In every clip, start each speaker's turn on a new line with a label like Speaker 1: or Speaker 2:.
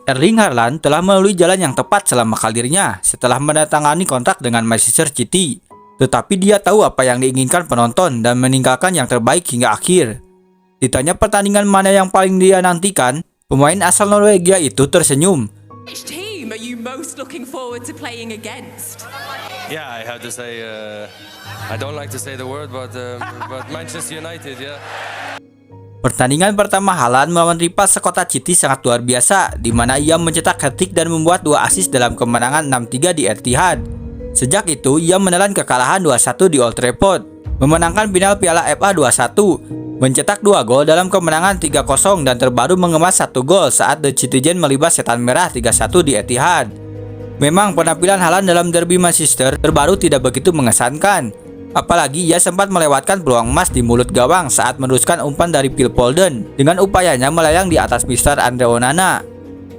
Speaker 1: Erling Haaland telah melalui jalan yang tepat selama karirnya setelah menandatangani kontrak dengan Manchester City. Tetapi dia tahu apa yang diinginkan penonton dan meninggalkan yang terbaik hingga akhir. Ditanya pertandingan mana yang paling dia nantikan, pemain asal Norwegia itu tersenyum.
Speaker 2: Which team are you most looking forward to playing against?
Speaker 3: Yeah, I have to say, I don't like to say the word, but Manchester United, yeah.
Speaker 1: Pertandingan pertama Haaland melawan rival sekota City sangat luar biasa, di mana ia mencetak hat-trick dan membuat 2 assist dalam kemenangan 6-3 di Etihad. Sejak itu, ia menelan kekalahan 2-1 di Old Trafford, memenangkan final Piala FA 2-1, mencetak 2 gol dalam kemenangan 3-0 dan terbaru mengemas 1 gol saat The Citizen melibas Setan Merah 3-1 di Etihad. Memang penampilan Haaland dalam derby Manchester terbaru tidak begitu mengesankan. Apalagi ia sempat melewatkan peluang emas di mulut gawang saat meneruskan umpan dari Phil Foden dengan upayanya melayang di atas Mister Andre Onana.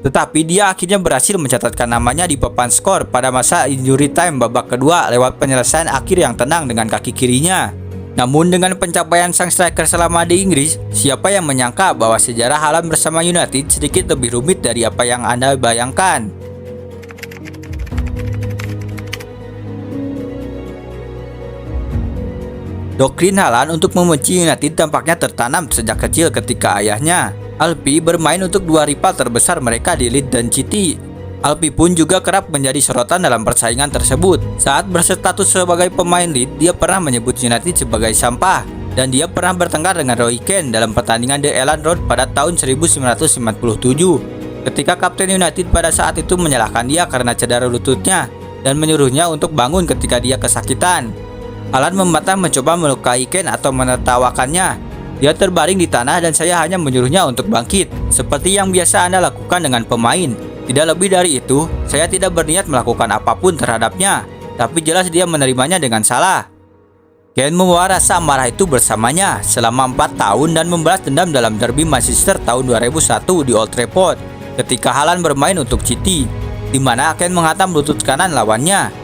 Speaker 1: Tetapi dia akhirnya berhasil mencatatkan namanya di papan skor pada masa injury time babak kedua lewat penyelesaian akhir yang tenang dengan kaki kirinya. Namun dengan pencapaian sang striker selama di Inggris, siapa yang menyangka bahwa sejarah Haaland bersama United sedikit lebih rumit dari apa yang Anda bayangkan. Doktrin Haaland untuk membenci United tampaknya tertanam sejak kecil ketika ayahnya, Alfie, bermain untuk 2 rival terbesar mereka di Leeds dan City. Alfie pun juga kerap menjadi sorotan dalam persaingan tersebut. Saat berstatus sebagai pemain Leeds, dia pernah menyebut United sebagai sampah, dan dia pernah bertengkar dengan Roy Keane dalam pertandingan The Elland Road pada tahun 1997. Ketika kapten United pada saat itu menyalahkan dia karena cedera lututnya dan menyuruhnya untuk bangun ketika dia kesakitan. Haaland membantah mencoba melukai Keane atau menertawakannya. Dia terbaring di tanah dan saya hanya menyuruhnya untuk bangkit, seperti yang biasa Anda lakukan dengan pemain. Tidak lebih dari itu, saya tidak berniat melakukan apapun terhadapnya, tapi jelas dia menerimanya dengan salah. Keane membawa rasa amarah itu bersamanya selama 4 tahun dan membalas dendam dalam derby Manchester tahun 2001 di Old Trafford ketika Haaland bermain untuk City, di mana Keane menghantam lutut kanan lawannya.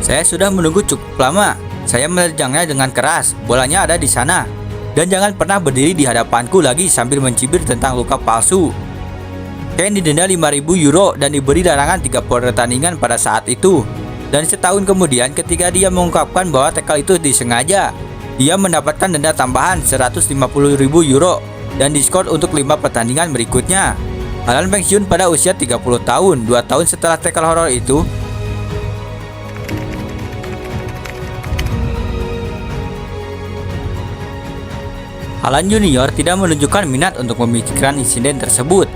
Speaker 1: Saya sudah menunggu cukup lama. Saya menerjangnya dengan keras. Bolanya ada di sana. Dan jangan pernah berdiri di hadapanku lagi sambil mencibir tentang luka palsu. Keane didenda 5.000 euro dan diberi larangan 3 pertandingan pada saat itu. Dan setahun kemudian ketika dia mengungkapkan bahwa tackle itu disengaja, dia mendapatkan denda tambahan 150.000 euro dan diskor untuk 5 pertandingan berikutnya. Haaland pensiun pada usia 30 tahun, 2 tahun setelah tackle horor itu. Haaland Junior tidak menunjukkan minat untuk memikirkan insiden tersebut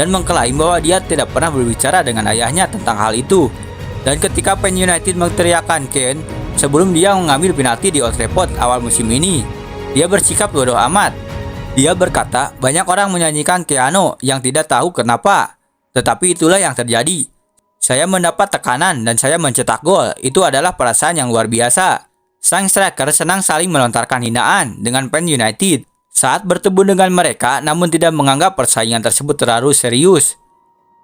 Speaker 1: dan mengklaim bahwa dia tidak pernah berbicara dengan ayahnya tentang hal itu. Dan ketika fan United menteriakan Keane sebelum dia mengambil penalti di Old Trafford awal musim ini, dia bersikap bodoh amat. Dia berkata, banyak orang menyanyikan Keano yang tidak tahu kenapa, tetapi itulah yang terjadi. Saya mendapat tekanan dan saya mencetak gol. Itu adalah perasaan yang luar biasa. Sang striker senang saling melontarkan hinaan dengan fan United saat bertemu dengan mereka, namun tidak menganggap persaingan tersebut terlalu serius.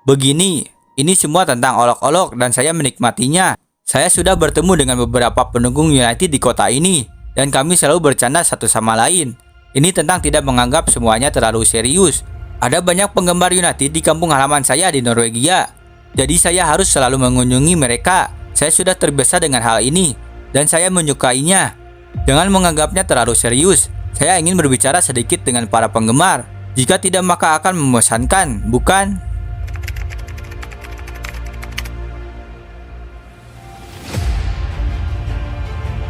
Speaker 1: Begini, ini semua tentang olok-olok dan saya menikmatinya. Saya sudah bertemu dengan beberapa pendukung United di kota ini, dan kami selalu bercanda satu sama lain. Ini tentang tidak menganggap semuanya terlalu serius. Ada banyak penggemar United di kampung halaman saya di Norwegia, jadi saya harus selalu mengunjungi mereka. Saya sudah terbiasa dengan hal ini, dan saya menyukainya. Jangan menganggapnya terlalu serius. Saya ingin berbicara sedikit dengan para penggemar. Jika tidak maka akan membosankan, bukan?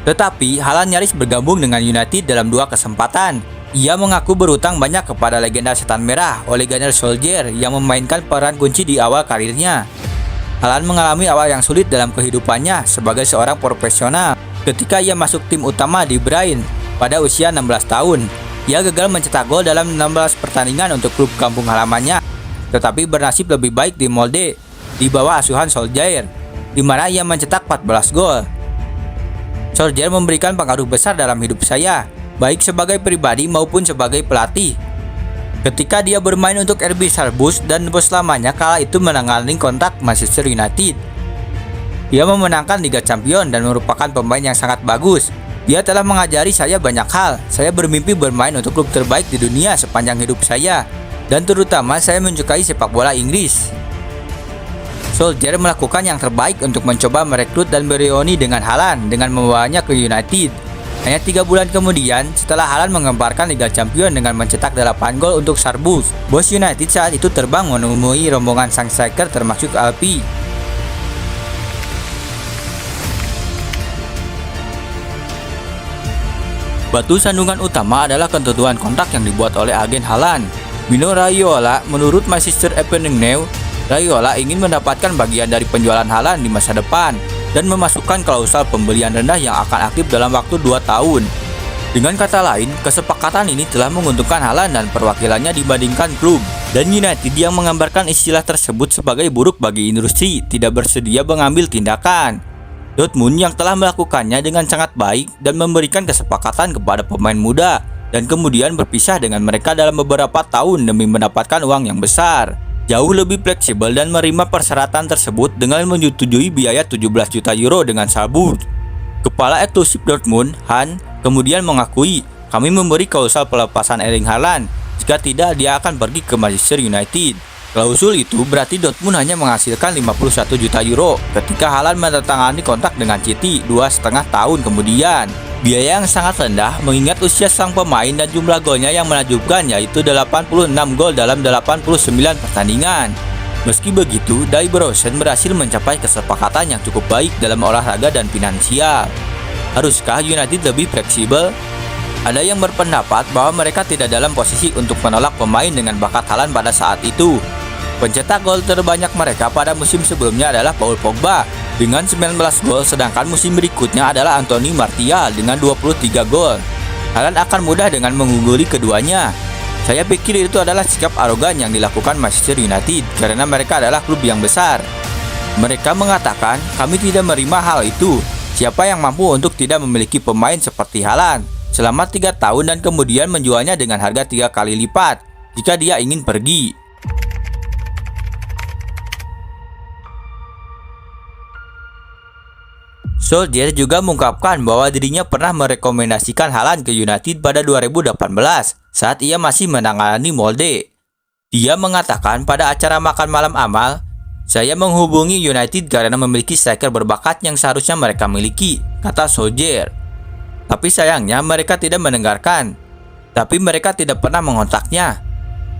Speaker 1: Tetapi Haaland nyaris bergabung dengan United dalam 2 kesempatan. Ia mengaku berutang banyak kepada legenda Setan Merah, Ole Gunnar Solskjaer, yang memainkan peran kunci di awal karirnya. Haaland mengalami awal yang sulit dalam kehidupannya sebagai seorang profesional. Ketika ia masuk tim utama di Brighton pada usia 16 tahun, ia gagal mencetak gol dalam 16 pertandingan untuk klub kampung halamannya, tetapi bernasib lebih baik di Molde di bawah asuhan Solskjaer, di mana ia mencetak 14 gol. Solskjaer memberikan pengaruh besar dalam hidup saya, baik sebagai pribadi maupun sebagai pelatih. Ketika dia bermain untuk RB Salzburg dan berselamanya kala itu menangani kontrak Manchester United. Dia memenangkan Liga Champions dan merupakan pemain yang sangat bagus. Dia telah mengajari saya banyak hal. Saya bermimpi bermain untuk klub terbaik di dunia sepanjang hidup saya. Dan terutama saya menyukai sepak bola Inggris. Solskjaer melakukan yang terbaik untuk mencoba merekrut dan bereuni dengan Haaland dengan membawanya ke United. Hanya 3 bulan kemudian, setelah Haaland mengembarkan Liga Champions dengan mencetak 8 gol untuk Sarbus, bos United saat itu terbang menemui rombongan sang striker termasuk Alpi. Batu sandungan utama adalah ketentuan kontrak yang dibuat oleh agen Haaland. Mino Raiola, menurut Manchester Evening News, Raiola ingin mendapatkan bagian dari penjualan Haaland di masa depan dan memasukkan klausul pembelian rendah yang akan aktif dalam waktu 2 tahun. Dengan kata lain, kesepakatan ini telah menguntungkan Haaland dan perwakilannya dibandingkan klub. Dan United yang menggambarkan istilah tersebut sebagai buruk bagi industri tidak bersedia mengambil tindakan. Dortmund yang telah melakukannya dengan sangat baik dan memberikan kesepakatan kepada pemain muda dan kemudian berpisah dengan mereka dalam beberapa tahun demi mendapatkan uang yang besar. Jauh lebih fleksibel dan menerima persyaratan tersebut dengan menyetujui biaya 17 juta euro dengan Salzburg. Kepala eksklusif Dortmund, Han, kemudian mengakui, kami memberi klausul pelepasan Erling Haaland. Jika tidak, dia akan pergi ke Manchester United. Klausul itu berarti Dortmund hanya menghasilkan 51 juta euro ketika Haaland menandatangani kontrak dengan City 2,5 tahun kemudian. Biaya yang sangat rendah mengingat usia sang pemain dan jumlah golnya yang menakjubkan yaitu 86 gol dalam 89 pertandingan. Meski begitu, Die Bruyne berhasil mencapai kesepakatan yang cukup baik dalam olahraga dan finansial. Haruskah United lebih fleksibel? Ada yang berpendapat bahwa mereka tidak dalam posisi untuk menolak pemain dengan bakat Haaland pada saat itu. Pencetak gol terbanyak mereka pada musim sebelumnya adalah Paul Pogba dengan 19 gol, sedangkan musim berikutnya adalah Anthony Martial dengan 23 gol. Haaland akan mudah dengan mengungguli keduanya. Saya pikir itu adalah sikap arogan yang dilakukan Manchester United karena mereka adalah klub yang besar. Mereka mengatakan, kami tidak menerima hal itu. Siapa yang mampu untuk tidak memiliki pemain seperti Haaland selama 3 tahun dan kemudian menjualnya dengan harga 3 kali lipat jika dia ingin pergi. Solskjaer juga mengungkapkan bahwa dirinya pernah merekomendasikan Haaland ke United pada 2018 saat ia masih menangani Molde. Dia mengatakan pada acara makan malam amal, saya menghubungi United karena memiliki striker berbakat yang seharusnya mereka miliki, kata Solskjaer. Tapi sayangnya mereka tidak mendengarkan. Tapi mereka tidak pernah mengontaknya.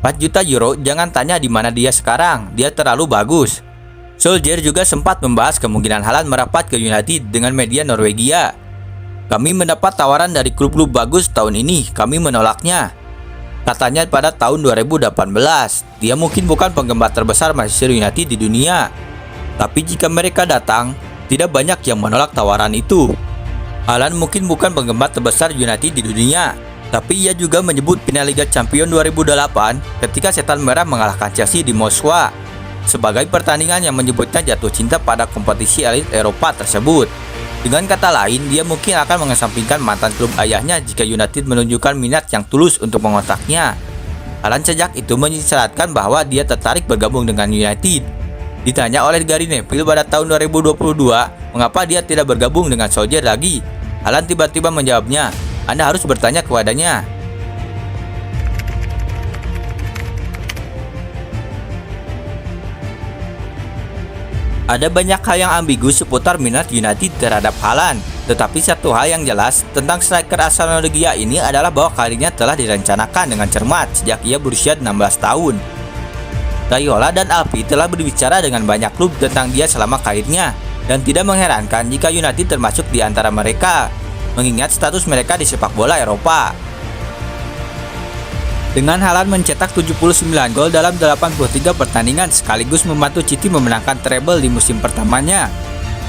Speaker 1: 4 juta euro, jangan tanya di mana dia sekarang, dia terlalu bagus. Solskjaer juga sempat membahas kemungkinan Haaland merapat ke United dengan media Norwegia. Kami mendapat tawaran dari klub-klub bagus tahun ini, kami menolaknya. Katanya pada tahun 2018, dia mungkin bukan penggemar terbesar Manchester United di dunia. Tapi jika mereka datang, tidak banyak yang menolak tawaran itu. Haaland mungkin bukan penggemar terbesar United di dunia, tapi ia juga menyebut final Liga Champions 2008 ketika Setan Merah mengalahkan Chelsea di Moskwa sebagai pertandingan yang menyebutnya jatuh cinta pada kompetisi elit Eropa tersebut. Dengan kata lain, dia mungkin akan mengesampingkan mantan klub ayahnya jika United menunjukkan minat yang tulus untuk mengontaknya. Haaland sejak itu mengisyaratkan bahwa dia tertarik bergabung dengan United. Ditanya oleh Gary Neville pada tahun 2022, mengapa dia tidak bergabung dengan Solskjaer lagi? Haaland tiba-tiba menjawabnya, Anda harus bertanya kepadanya. Ada banyak hal yang ambigu seputar minat United terhadap Haaland, tetapi satu hal yang jelas tentang striker asal Norwegia ini adalah bahwa karirnya telah direncanakan dengan cermat sejak ia berusia 16 tahun. Raiola dan Alpi telah berbicara dengan banyak klub tentang dia selama karirnya, dan tidak mengherankan jika United termasuk di antara mereka, mengingat status mereka di sepak bola Eropa. Dengan Haaland mencetak 79 gol dalam 83 pertandingan sekaligus membantu City memenangkan treble di musim pertamanya.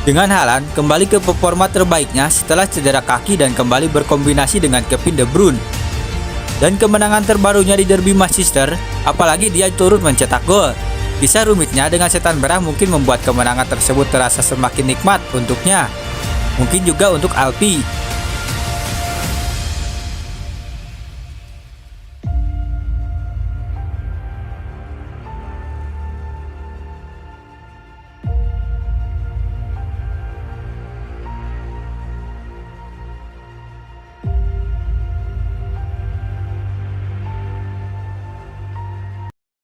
Speaker 1: Dengan Haaland kembali ke performa terbaiknya setelah cedera kaki dan kembali berkombinasi dengan Kevin De Bruyne. Dan kemenangan terbarunya di derby Manchester, apalagi dia turut mencetak gol. Kisah rumitnya dengan Setan Merah mungkin membuat kemenangan tersebut terasa semakin nikmat untuknya. Mungkin juga untuk Alpi.